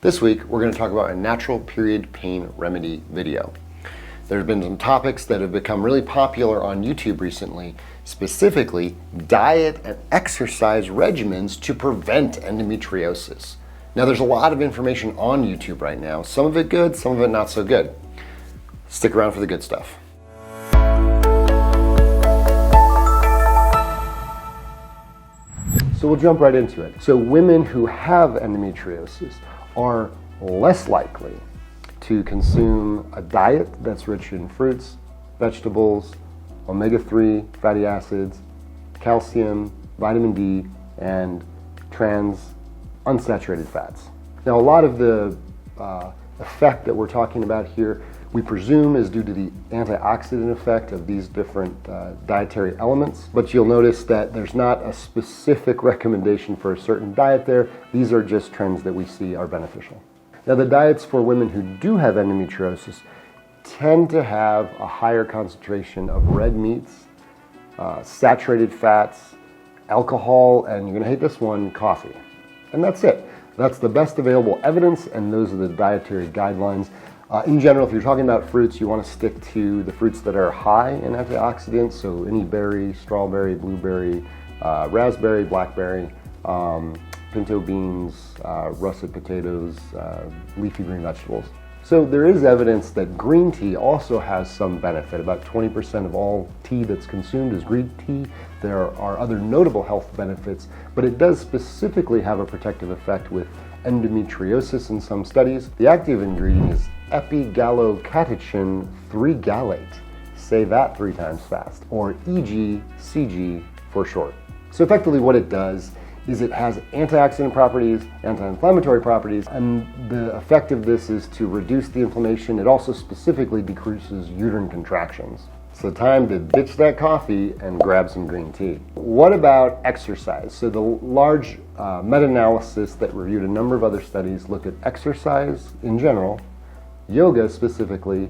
This week, we're going to talk about a natural period pain remedy video. There have been some topics that have become really popular on YouTube recently, specifically diet and exercise regimens to prevent endometriosis. Now, there's a lot of information on YouTube right now, some of it good, some of it not so good. Stick around for the good stuff. So we'll jump right into it. So women who have endometriosis are less likely to consume a diet that's rich in fruits, vegetables, omega-3 fatty acids, calcium, vitamin D, and trans unsaturated fats. Now, a lot of the effect that we're talking about here, we presume is due to the antioxidant effect of these different dietary elements, but you'll notice that there's not a specific recommendation for a certain diet there. These are just trends that we see are beneficial. Now, the diets for women who do have endometriosis tend to have a higher concentration of red meats, saturated fats, alcohol, and you're gonna hate this one, coffee. And that's it. That's the best available evidence, and those are the dietary guidelines. In general, if you're talking about fruits, you want to stick to the fruits that are high in antioxidants, so any berry, strawberry, blueberry, raspberry, blackberry, pinto beans, russet potatoes, leafy green vegetables. So there is evidence that green tea also has some benefit. About 20% of all tea that's consumed is green tea. There are other notable health benefits, but it does specifically have a protective effect with endometriosis in some studies. The active ingredient is epigallocatechin 3-gallate. Say that 3 times fast, or EGCG for short. So effectively what it does is it has antioxidant properties, anti-inflammatory properties, and the effect of this is to reduce the inflammation. It also specifically decreases uterine contractions. So time to ditch that coffee and grab some green tea. What about exercise? So the large meta-analysis that reviewed a number of other studies looked at exercise in general, yoga specifically,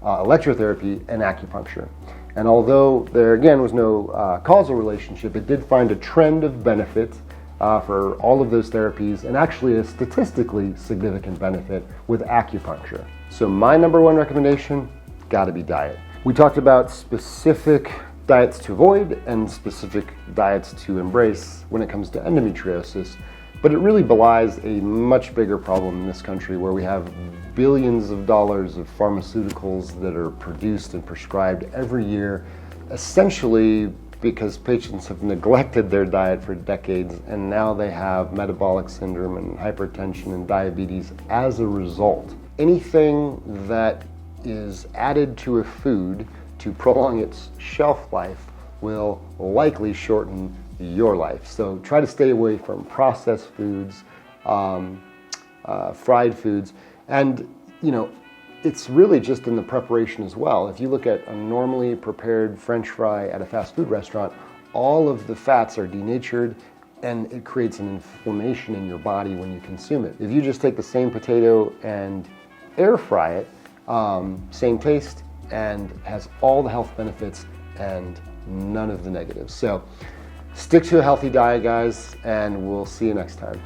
electrotherapy, and acupuncture. And although there again was no causal relationship, it did find a trend of benefit for all of those therapies, and actually a statistically significant benefit with acupuncture. So my number one recommendation, gotta be diet. We talked about specific diets to avoid and specific diets to embrace when it comes to endometriosis, but it really belies a much bigger problem in this country where we have billions of dollars of pharmaceuticals that are produced and prescribed every year, essentially because patients have neglected their diet for decades, and now they have metabolic syndrome and hypertension and diabetes as a result. Anything that is added to a food to prolong its shelf life will likely shorten your life. So try to stay away from processed foods, fried foods, and it's really just in the preparation as well. If you look at a normally prepared French fry at a fast food restaurant, all of the fats are denatured, and it creates an inflammation in your body when you consume it. If you just take the same potato and air fry it, same taste, and has all the health benefits and none of the negatives. So stick to a healthy diet, guys, and we'll see you next time.